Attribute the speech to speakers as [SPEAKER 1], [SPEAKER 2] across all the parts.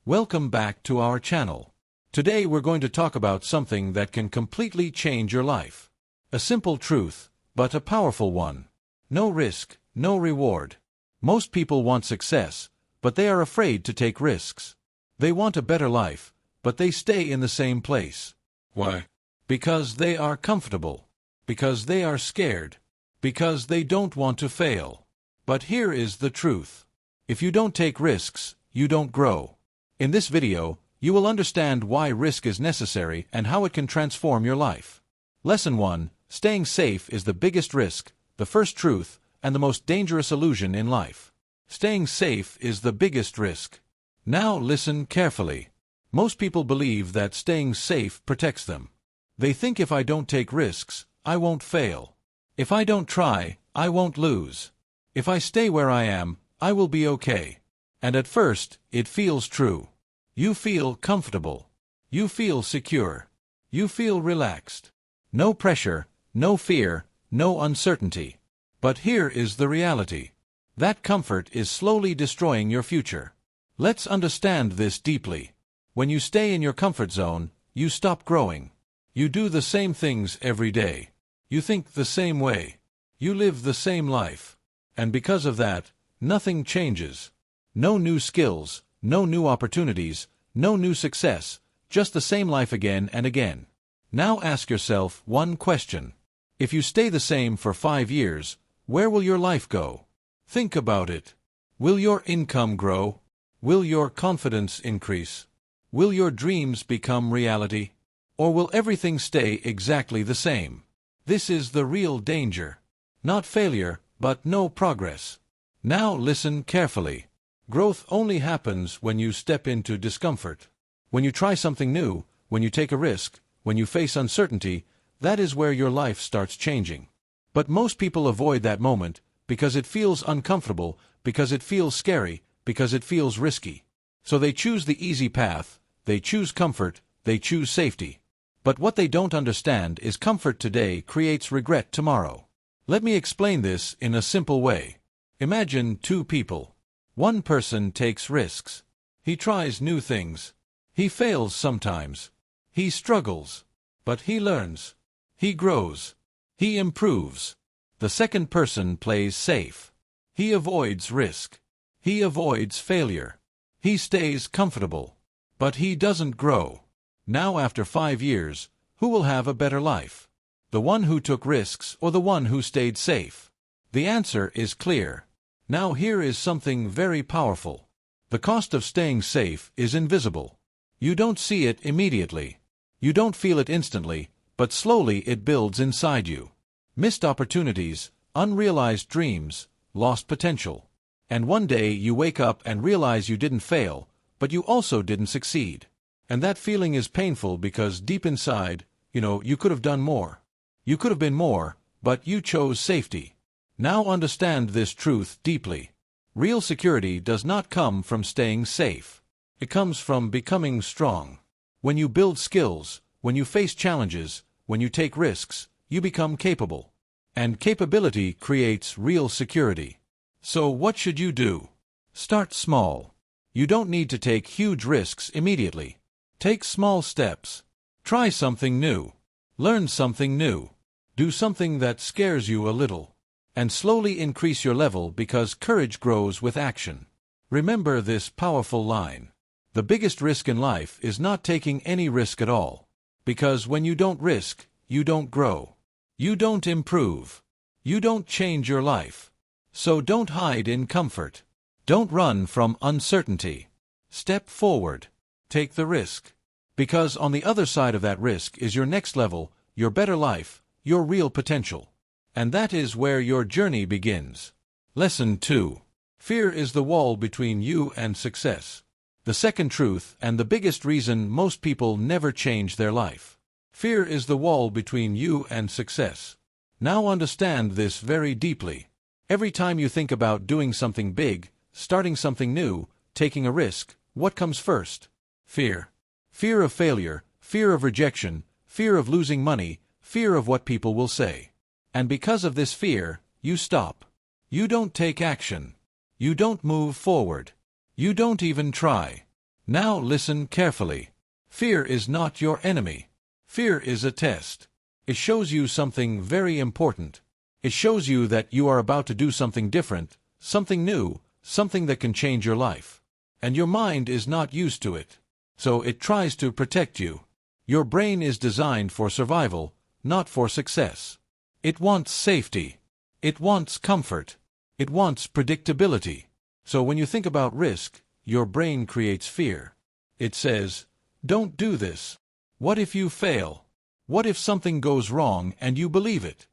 [SPEAKER 1] Welcome back to our channel. Today we're going to talk about something that can completely change your life. A simple truth, but a powerful one. No risk, no reward. Most people want success, but they are afraid to take risks. They want a better life, but they stay in the same place. Why? Because they are comfortable. Because they are scared. Because they don't want to fail. But here is the truth. If you don't take risks, you don't grow. In this video, you will understand why risk is necessary and how it can transform your life. Lesson 1. Staying safe is the biggest risk, the first truth, and the most dangerous illusion in life. Staying safe is the biggest risk. Now listen carefully. Most people believe that staying safe protects them. They think if I don't take risks, I won't fail. If I don't try, I won't lose. If I stay where I am, I will be okay. And at first, it feels true. You feel comfortable. You feel secure. You feel relaxed. No pressure, no fear, no uncertainty. But here is the reality. That comfort is slowly destroying your future. Let's understand this deeply. When you stay in your comfort zone, you stop growing. You do the same things every day. You think the same way. You live the same life. And because of that, nothing changes. No new skills, no new opportunities, no new success, just the same life again and again. Now ask yourself one question. If you stay the same for 5 years, where will your life go? Think about it. Will your income grow? Will your confidence increase? Will your dreams become reality? Or will everything stay exactly the same? This is the real danger. Not failure, but no progress. Now listen carefully. Growth only happens when you step into discomfort. When you try something new, when you take a risk, when you face uncertainty, that is where your life starts changing. But most people avoid that moment because it feels uncomfortable, because it feels scary, because it feels risky. So they choose the easy path, they choose comfort, they choose safety. But what they don't understand is comfort today creates regret tomorrow. Let me explain this in a simple way. Imagine two people. One person takes risks. He tries new things. He fails sometimes. He struggles. But he learns. He grows. He improves. The second person plays safe. He avoids risk. He avoids failure. He stays comfortable. But he doesn't grow. Now after 5 years, who will have a better life? The one who took risks or the one who stayed safe? The answer is clear. Now here is something very powerful. The cost of staying safe is invisible. You don't see it immediately. You don't feel it instantly, but slowly it builds inside you. Missed opportunities, unrealized dreams, lost potential. And one day you wake up and realize you didn't fail, but you also didn't succeed. And that feeling is painful because deep inside, you could have done more. You could have been more, but you chose safety. Now understand this truth deeply. Real security does not come from staying safe. It comes from becoming strong. When you build skills, when you face challenges, when you take risks, you become capable. And capability creates real security. So what should you do? Start small. You don't need to take huge risks immediately. Take small steps. Try something new. Learn something new. Do something that scares you a little. And slowly increase your level because courage grows with action. Remember this powerful line. The biggest risk in life is not taking any risk at all. Because when you don't risk, you don't grow. You don't improve. You don't change your life. So don't hide in comfort. Don't run from uncertainty. Step forward. Take the risk. Because on the other side of that risk is your next level, your better life, your real potential. And that is where your journey begins. Lesson 2. Fear is the wall between you and success. The second truth and the biggest reason most people never change their life. Fear is the wall between you and success. Now understand this very deeply. Every time you think about doing something big, starting something new, taking a risk, what comes first? Fear. Fear of failure, fear of rejection, fear of losing money, fear of what people will say. And because of this fear, you stop. You don't take action. You don't move forward. You don't even try. Now listen carefully. Fear is not your enemy. Fear is a test. It shows you something very important. It shows you that you are about to do something different, something new, something that can change your life. And your mind is not used to it. So it tries to protect you. Your brain is designed for survival, not for success. It wants safety. It wants comfort. It wants predictability. So when you think about risk, your brain creates fear. It says, don't do this. What if you fail? What if something goes wrong and you believe it?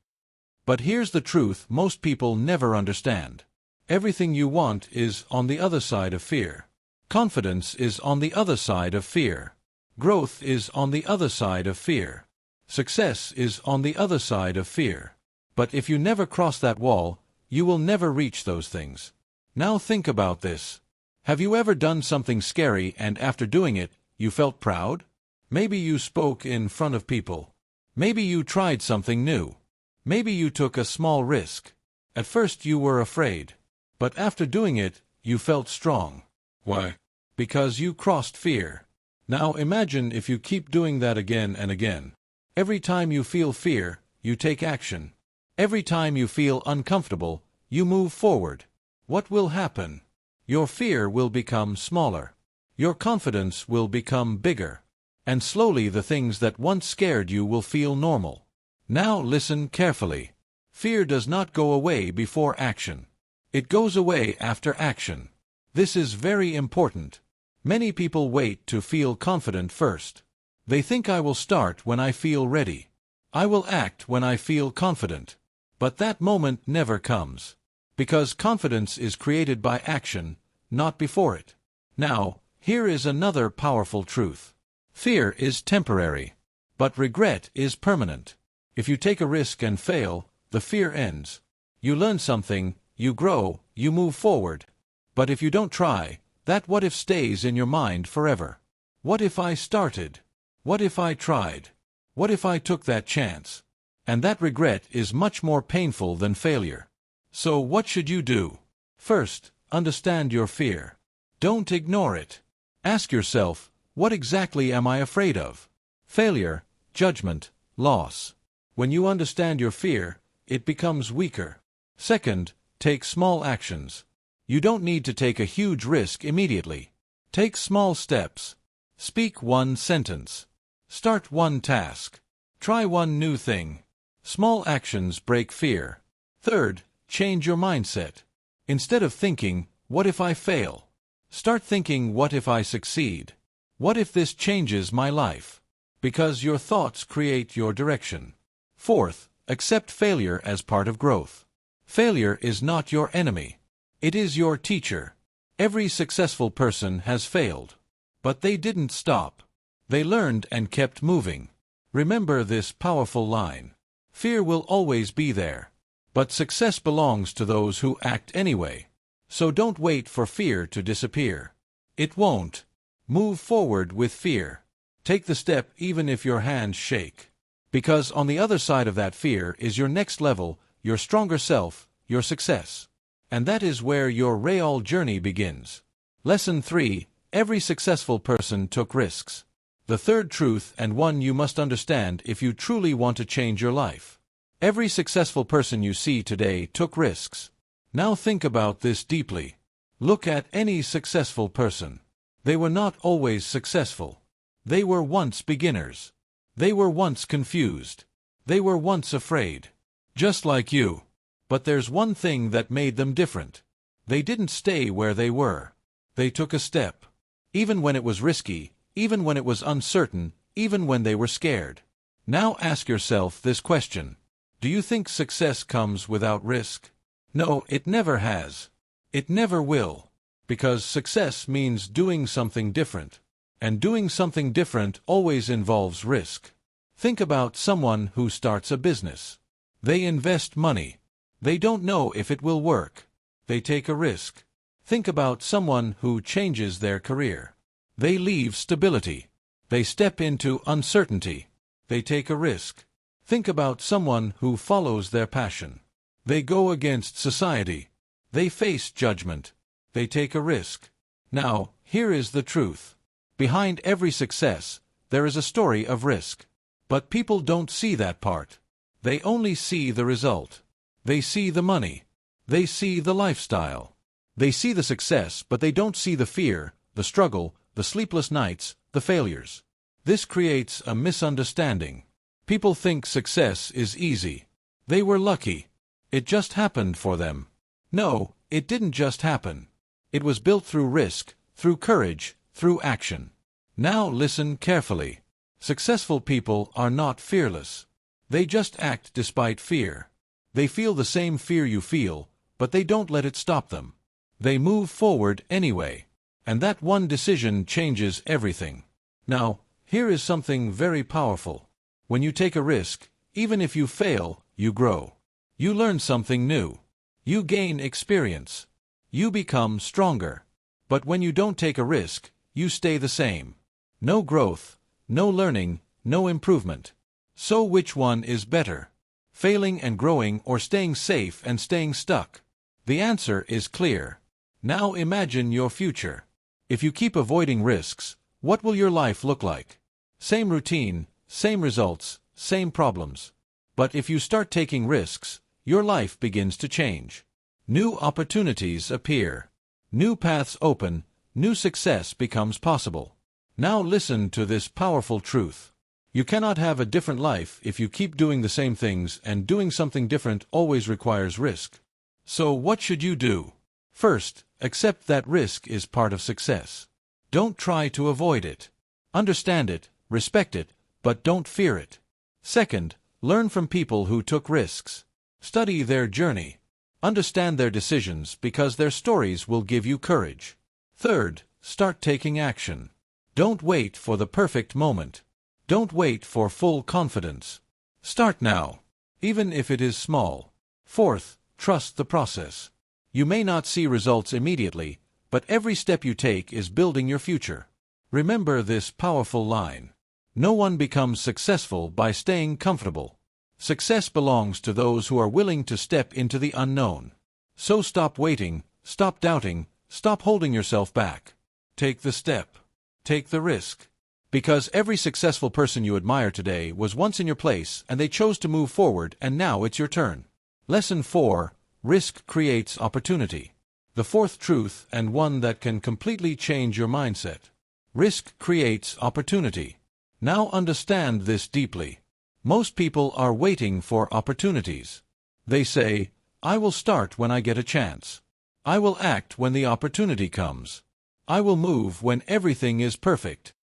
[SPEAKER 1] But here's the truth most people never understand. Everything you want is on the other side of fear. Confidence is on the other side of fear. Growth is on the other side of fear. Success is on the other side of fear. But if you never cross that wall, you will never reach those things. Now think about this. Have you ever done something scary and after doing it, you felt proud? Maybe you spoke in front of people. Maybe you tried something new. Maybe you took a small risk. At first you were afraid. But after doing it, you felt strong. Why? Because you crossed fear. Now imagine if you keep doing that again and again. Every time you feel fear, you take action. Every time you feel uncomfortable, you move forward. What will happen? Your fear will become smaller. Your confidence will become bigger. And slowly the things that once scared you will feel normal. Now listen carefully. Fear does not go away before action. It goes away after action. This is very important. Many people wait to feel confident first. They think I will start when I feel ready. I will act when I feel confident. But that moment never comes. Because confidence is created by action, not before it. Now, here is another powerful truth. Fear is temporary. But regret is permanent. If you take a risk and fail, the fear ends. You learn something, you grow, you move forward. But if you don't try, that what if stays in your mind forever. What if I started? What if I tried? What if I took that chance? And that regret is much more painful than failure. So what should you do? First, understand your fear. Don't ignore it. Ask yourself, what exactly am I afraid of? Failure, judgment, loss. When you understand your fear, it becomes weaker. Second, take small actions. You don't need to take a huge risk immediately. Take small steps. Speak one sentence. Start one task. Try one new thing. Small actions break fear. Third, change your mindset. Instead of thinking, what if I fail? Start thinking, what if I succeed? What if this changes my life? Because your thoughts create your direction. Fourth, accept failure as part of growth. Failure is not your enemy. It is your teacher. Every successful person has failed. But they didn't stop. They learned and kept moving. Remember this powerful line. Fear will always be there. But success belongs to those who act anyway. So don't wait for fear to disappear. It won't. Move forward with fear. Take the step even if your hands shake. Because on the other side of that fear is your next level, your stronger self, your success. And that is where your real journey begins. Lesson 3. Every successful person took risks. The third truth, and one you must understand if you truly want to change your life. Every successful person you see today took risks. Now think about this deeply. Look at any successful person. They were not always successful. They were once beginners. They were once confused. They were once afraid. Just like you. But there's one thing that made them different. They didn't stay where they were. They took a step. Even when it was risky, even when it was uncertain, even when they were scared. Now ask yourself this question. Do you think success comes without risk? No, it never has. It never will. Because success means doing something different. And doing something different always involves risk. Think about someone who starts a business. They invest money. They don't know if it will work. They take a risk. Think about someone who changes their career. They leave stability. They step into uncertainty. They take a risk. Think about someone who follows their passion. They go against society. They face judgment. They take a risk. Now, here is the truth. Behind every success, there is a story of risk. But people don't see that part. They only see the result. They see the money. They see the lifestyle. They see the success, but they don't see the fear, the struggle, the sleepless nights, the failures. This creates a misunderstanding. People think success is easy. They were lucky. It just happened for them. No, it didn't just happen. It was built through risk, through courage, through action. Now listen carefully. Successful people are not fearless. They just act despite fear. They feel the same fear you feel, but they don't let it stop them. They move forward anyway. And that one decision changes everything. Now, here is something very powerful. When you take a risk, even if you fail, you grow. You learn something new. You gain experience. You become stronger. But when you don't take a risk, you stay the same. No growth, no learning, no improvement. So which one is better? Failing and growing, or staying safe and staying stuck? The answer is clear. Now imagine your future. If you keep avoiding risks, what will your life look like? Same routine, same results, same problems. But if you start taking risks, your life begins to change. New opportunities appear. New paths open, new success becomes possible. Now listen to this powerful truth. You cannot have a different life if you keep doing the same things, and doing something different always requires risk. So what should you do? First, accept that risk is part of success. Don't try to avoid it. Understand it, respect it, but don't fear it. Second, learn from people who took risks. Study their journey. Understand their decisions, because their stories will give you courage. Third, start taking action. Don't wait for the perfect moment. Don't wait for full confidence. Start now, even if it is small. Fourth, trust the process. You may not see results immediately, but every step you take is building your future. Remember this powerful line. No one becomes successful by staying comfortable. Success belongs to those who are willing to step into the unknown. So stop waiting, stop doubting, stop holding yourself back. Take the step. Take the risk. Because every successful person you admire today was once in your place, and they chose to move forward, and now it's your turn. Lesson 4. Risk creates opportunity. The fourth truth, and one that can completely change your mindset. Risk creates opportunity. Now understand this deeply. Most people are waiting for opportunities. They say, I will start when I get a chance. I will act when the opportunity comes. I will move when everything is perfect.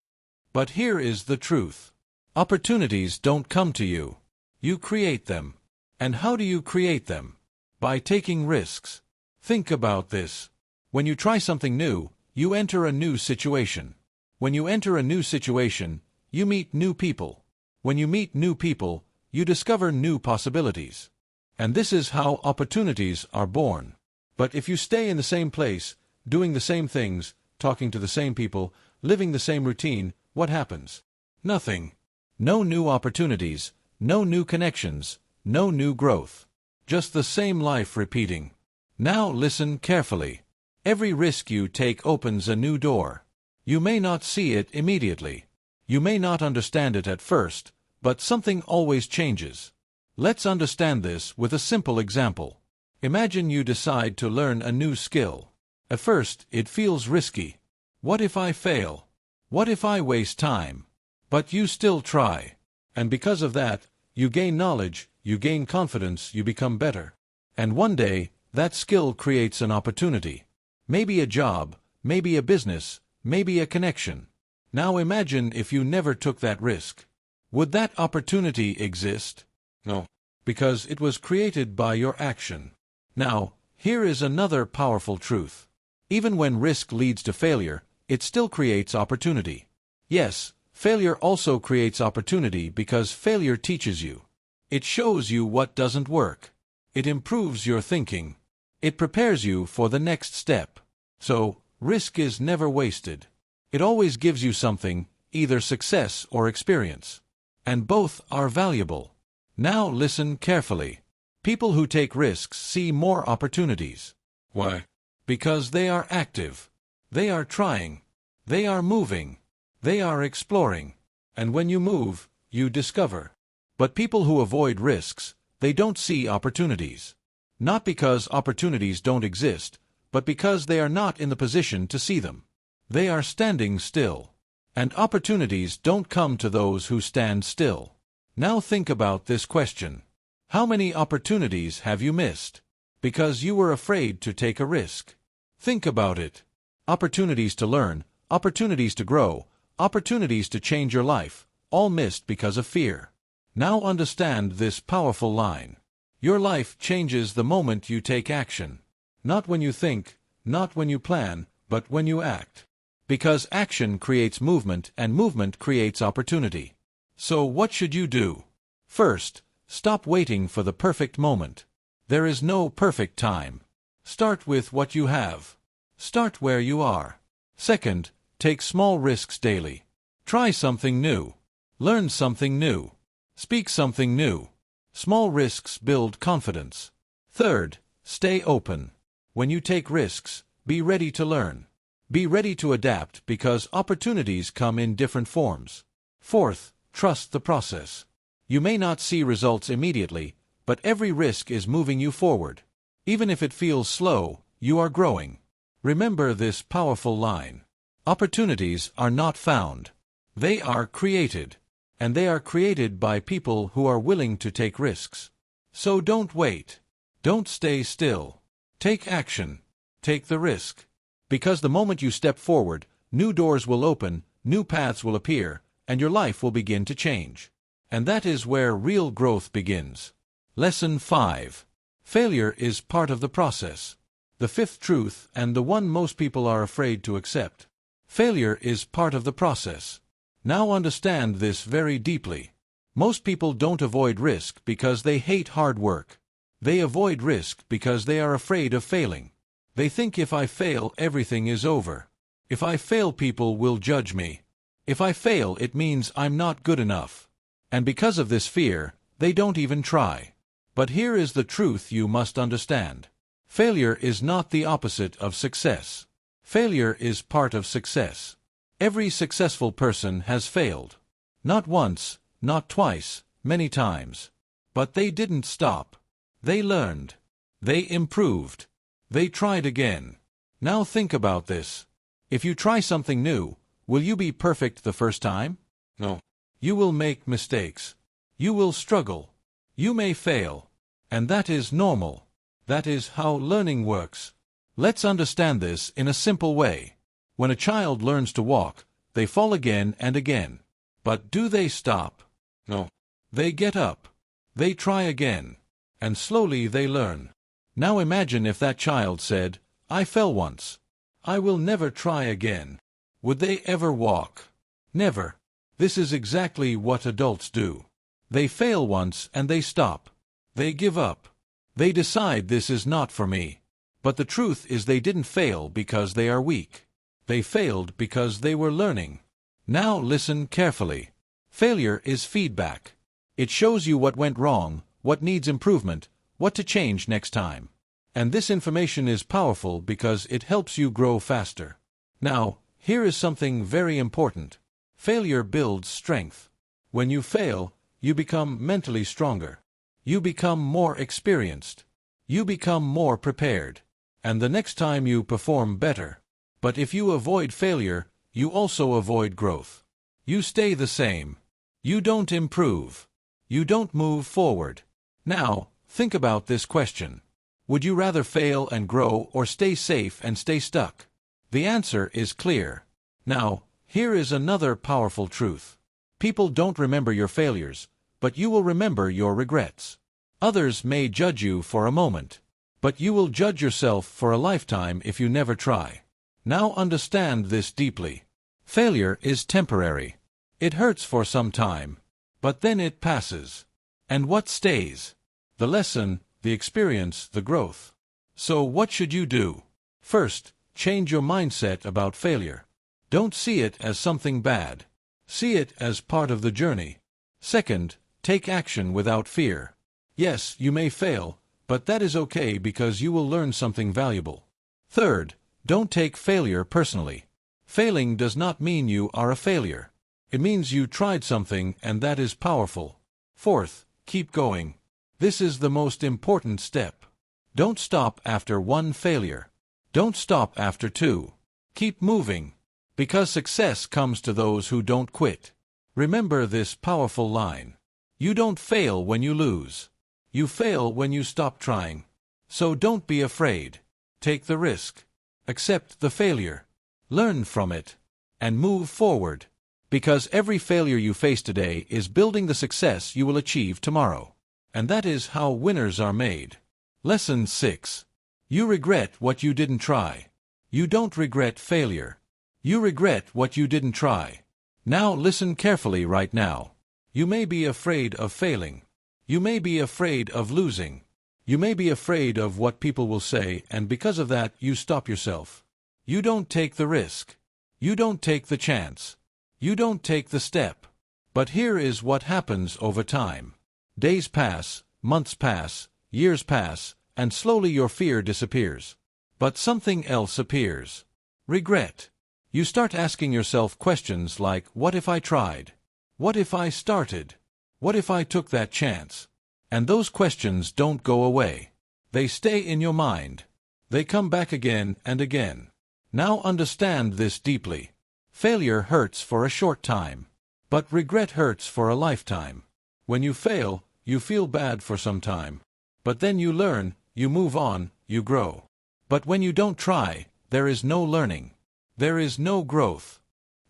[SPEAKER 1] But here is the truth. Opportunities don't come to you. You create them. And how do you create them? By taking risks. Think about this. When you try something new, you enter a new situation. When you enter a new situation, you meet new people. When you meet new people, you discover new possibilities. And this is how opportunities are born. But if you stay in the same place, doing the same things, talking to the same people, living the same routine, what happens? Nothing. No new opportunities, no new connections, no new growth. Just the same life repeating. Now listen carefully. Every risk you take opens a new door. You may not see it immediately. You may not understand it at first, but something always changes. Let's understand this with a simple example. Imagine you decide to learn a new skill. At first, it feels risky. What if I fail? What if I waste time? But you still try. And because of that, you gain knowledge, you gain confidence, you become better. And one day, that skill creates an opportunity. Maybe a job, maybe a business, maybe a connection. Now imagine if you never took that risk. Would that opportunity exist? No. Because it was created by your action. Now, here is another powerful truth. Even when risk leads to failure, it still creates opportunity. Yes, failure also creates opportunity because failure teaches you. It shows you what doesn't work. It improves your thinking. It prepares you for the next step. So, risk is never wasted. It always gives you something, either success or experience. And both are valuable. Now listen carefully. People who take risks see more opportunities. Why? Because they are active. They are trying. They are moving. They are exploring. And when you move, you discover. But people who avoid risks, they don't see opportunities. Not because opportunities don't exist, but because they are not in the position to see them. They are standing still. And opportunities don't come to those who stand still. Now think about this question. How many opportunities have you missed? Because you were afraid to take a risk. Think about it. Opportunities to learn, opportunities to grow, opportunities to change your life, all missed because of fear. Now understand this powerful line. Your life changes the moment you take action. Not when you think, not when you plan, but when you act. Because action creates movement and movement creates opportunity. So what should you do? First, stop waiting for the perfect moment. There is no perfect time. Start with what you have. Start where you are. Second, take small risks daily. Try something new. Learn something new. Speak something new. Small risks build confidence. Third, stay open. When you take risks, be ready to learn. Be ready to adapt because opportunities come in different forms. Fourth, trust the process. You may not see results immediately, but every risk is moving you forward. Even if it feels slow, you are growing. Remember this powerful line. Opportunities are not found. They are created. And they are created by people who are willing to take risks. So don't wait. Don't stay still. Take action. Take the risk. Because the moment you step forward, new doors will open, new paths will appear, and your life will begin to change. And that is where real growth begins. Lesson 5. Failure is part of the process. The fifth truth, and the one most people are afraid to accept. Failure is part of the process. Now understand this very deeply. Most people don't avoid risk because they hate hard work. They avoid risk because they are afraid of failing. They think if I fail, everything is over. If I fail, people will judge me. If I fail, it means I'm not good enough. And because of this fear, they don't even try. But here is the truth you must understand. Failure is not the opposite of success. Failure is part of success. Every successful person has failed. Not once, not twice, many times. But they didn't stop. They learned. They improved. They tried again. Now think about this. If you try something new, will you be perfect the first time? No. You will make mistakes. You will struggle. You may fail. And that is normal. That is how learning works. Let's understand this in a simple way. When a child learns to walk, they fall again and again. But do they stop? No. They get up. They try again. And slowly they learn. Now imagine if that child said, I fell once. I will never try again. Would they ever walk? Never. This is exactly what adults do. They fail once and they stop. They give up. They decide this is not for me. But the truth is they didn't fail because they are weak. They failed because they were learning. Now listen carefully. Failure is feedback. It shows you what went wrong, what needs improvement, what to change next time. And this information is powerful because it helps you grow faster. Now, here is something very important. Failure builds strength. When you fail, you become mentally stronger. You become more experienced. You become more prepared. And the next time you perform better. But if you avoid failure, you also avoid growth. You stay the same. You don't improve. You don't move forward. Now, think about this question. Would you rather fail and grow or stay safe and stay stuck? The answer is clear. Now, here is another powerful truth. People don't remember your failures, but you will remember your regrets. Others may judge you for a moment, but you will judge yourself for a lifetime if you never try. Now understand this deeply. Failure is temporary. It hurts for some time, but then it passes. And what stays? The lesson, the experience, the growth. So what should you do? First, change your mindset about failure. Don't see it as something bad. See it as part of the journey. Second, take action without fear. Yes, you may fail, but that is okay because you will learn something valuable. Third, don't take failure personally. Failing does not mean you are a failure. It means you tried something, and that is powerful. Fourth, keep going. This is the most important step. Don't stop after one failure. Don't stop after two. Keep moving. Because success comes to those who don't quit. Remember this powerful line. You don't fail when you lose. You fail when you stop trying. So don't be afraid. Take the risk. Accept the failure. Learn from it. And move forward. Because every failure you face today is building the success you will achieve tomorrow. And that is how winners are made. Lesson 6. You regret what you didn't try. You don't regret failure. You regret what you didn't try. Now listen carefully right now. You may be afraid of failing. You may be afraid of losing. You may be afraid of what people will say, and because of that you stop yourself. You don't take the risk. You don't take the chance. You don't take the step. But here is what happens over time. Days pass, months pass, years pass, and slowly your fear disappears. But something else appears. Regret. You start asking yourself questions like, what if I tried? What if I started? What if I took that chance? And those questions don't go away. They stay in your mind. They come back again and again. Now understand this deeply. Failure hurts for a short time. But regret hurts for a lifetime. When you fail, you feel bad for some time. But then you learn, you move on, you grow. But when you don't try, there is no learning. There is no growth.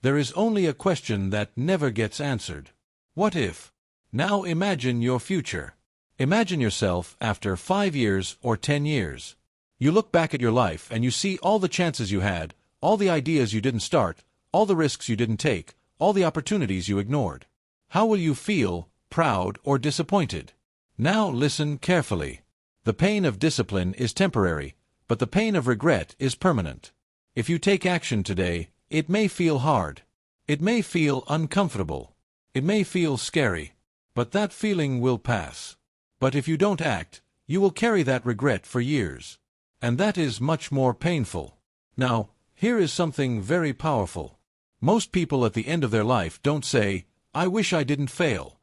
[SPEAKER 1] There is only a question that never gets answered. What if? Now imagine your future. Imagine yourself after 5 years or 10 years. You look back at your life and you see all the chances you had, all the ideas you didn't start, all the risks you didn't take, all the opportunities you ignored. How will you feel, proud or disappointed? Now listen carefully. The pain of discipline is temporary, but the pain of regret is permanent. If you take action today, it may feel hard. It may feel uncomfortable. It may feel scary. But that feeling will pass. But if you don't act, you will carry that regret for years. And that is much more painful. Now, here is something very powerful. Most people at the end of their life don't say, I wish I didn't fail.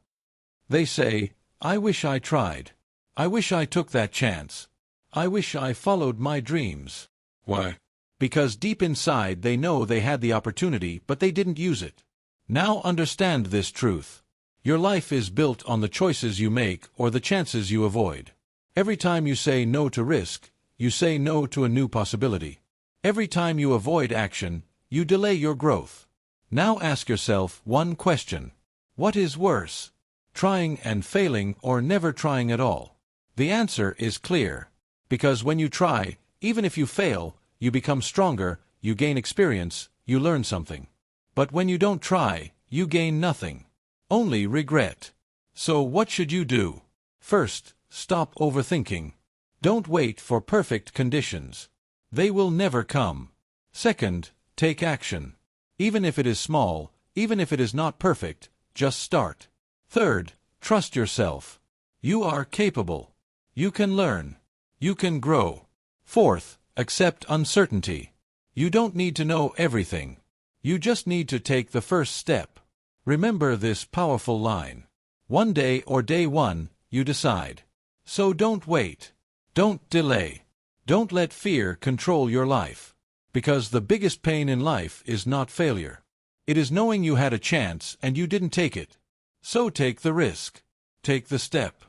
[SPEAKER 1] They say, I wish I tried. I wish I took that chance. I wish I followed my dreams. Why? Because deep inside they know they had the opportunity, but they didn't use it. Now understand this truth. Your life is built on the choices you make or the chances you avoid. Every time you say no to risk, you say no to a new possibility. Every time you avoid action, you delay your growth. Now ask yourself one question. What is worse? Trying and failing or never trying at all? The answer is clear. Because when you try, even if you fail, you become stronger, you gain experience, you learn something. But when you don't try, you gain nothing. Only regret. So what should you do? First, stop overthinking. Don't wait for perfect conditions. They will never come. Second, take action. Even if it is small, even if it is not perfect, just start. Third, trust yourself. You are capable. You can learn. You can grow. Fourth, accept uncertainty. You don't need to know everything. You just need to take the first step. Remember this powerful line. One day or day one, you decide. So don't wait. Don't delay. Don't let fear control your life. Because the biggest pain in life is not failure. It is knowing you had a chance and you didn't take it. So take the risk. Take the step.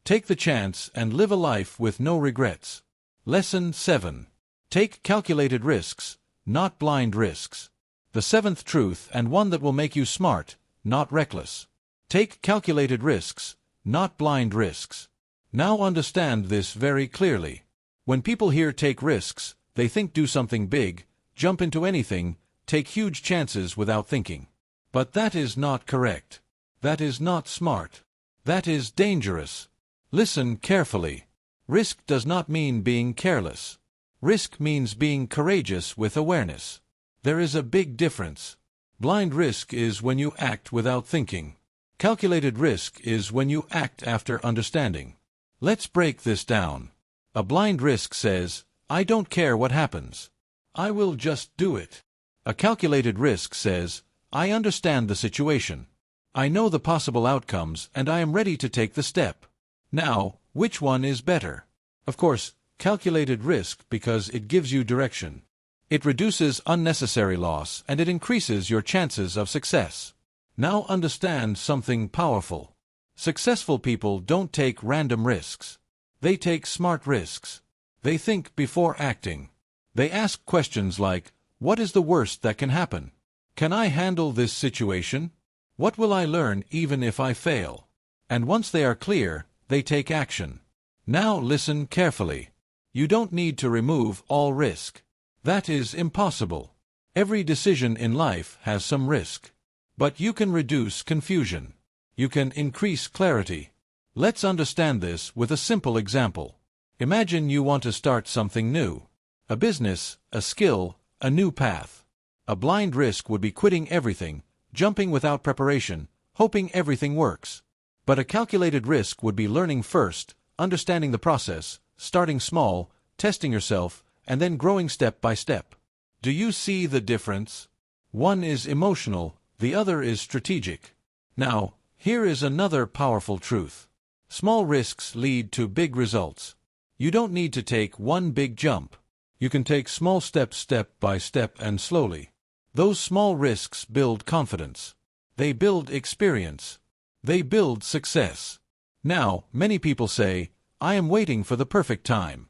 [SPEAKER 1] Take the chance and live a life with no regrets. Lesson 7. Take calculated risks, not blind risks. The seventh truth, and one that will make you smart, not reckless. Take calculated risks, not blind risks. Now understand this very clearly. When people hear take risks, they think do something big, jump into anything, take huge chances without thinking. But that is not correct. That is not smart. That is dangerous. Listen carefully. Risk does not mean being careless. Risk means being courageous with awareness. There is a big difference. Blind risk is when you act without thinking. Calculated risk is when you act after understanding. Let's break this down. A blind risk says, I don't care what happens. I will just do it. A calculated risk says, I understand the situation. I know the possible outcomes and I am ready to take the step. Now, which one is better? Of course, calculated risk because it gives you direction. It reduces unnecessary loss and it increases your chances of success. Now understand something powerful. Successful people don't take random risks. They take smart risks. They think before acting. They ask questions like, what is the worst that can happen? Can I handle this situation? What will I learn even if I fail? And once they are clear, they take action. Now listen carefully. You don't need to remove all risk. That is impossible. Every decision in life has some risk. But you can reduce confusion. You can increase clarity. Let's understand this with a simple example. Imagine you want to start something new. A business, a skill, a new path. A blind risk would be quitting everything, jumping without preparation, hoping everything works. But a calculated risk would be learning first, understanding the process, starting small, testing yourself, and then growing step by step. Do you see the difference? One is emotional, the other is strategic. Now, here is another powerful truth. Small risks lead to big results. You don't need to take one big jump. You can take small steps step by step and slowly. Those small risks build confidence. They build experience. They build success. Now, many people say, I am waiting for the perfect time.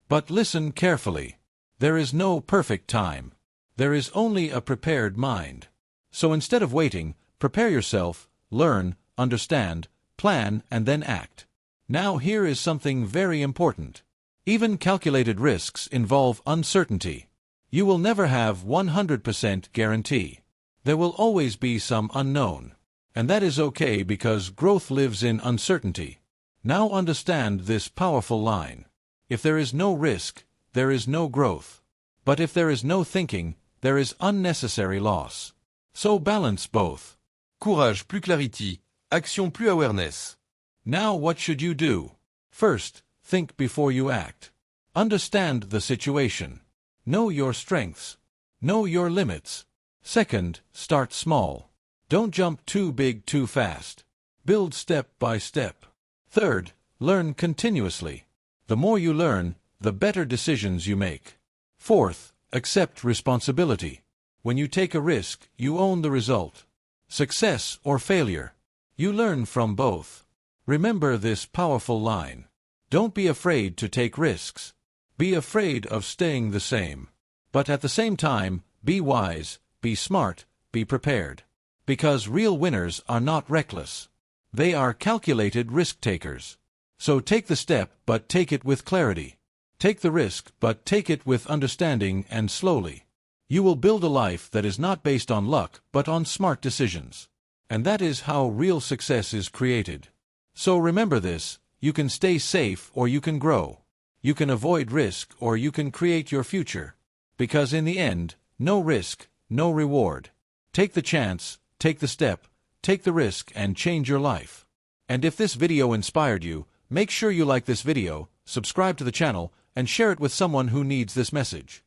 [SPEAKER 1] But listen carefully. There is no perfect time. There is only a prepared mind. So instead of waiting, prepare yourself, learn, understand, plan, and then act. Now here is something very important. Even calculated risks involve uncertainty. You will never have 100% guarantee. There will always be some unknown. And that is okay because growth lives in uncertainty. Now understand this powerful line. If there is no risk, there is no growth. But if there is no thinking, there is unnecessary loss. So balance both.
[SPEAKER 2] Courage plus clarity, action plus awareness.
[SPEAKER 1] Now what should you do? First, think before you act. Understand the situation. Know your strengths. Know your limits. Second, start small. Don't jump too big too fast. Build step by step. Third, learn continuously. The more you learn, the better decisions you make. Fourth, accept responsibility. When you take a risk, you own the result. Success or failure. You learn from both. Remember this powerful line. Don't be afraid to take risks. Be afraid of staying the same. But at the same time, be wise, be smart, be prepared. Because real winners are not reckless. They are calculated risk takers. So take the step, but take it with clarity. Take the risk, but take it with understanding and slowly. You will build a life that is not based on luck, but on smart decisions. And that is how real success is created. So remember this, you can stay safe or you can grow. You can avoid risk or you can create your future. Because in the end, no risk, no reward. Take the chance, take the step, take the risk and change your life. And if this video inspired you, make sure you like this video, subscribe to the channel, and share it with someone who needs this message.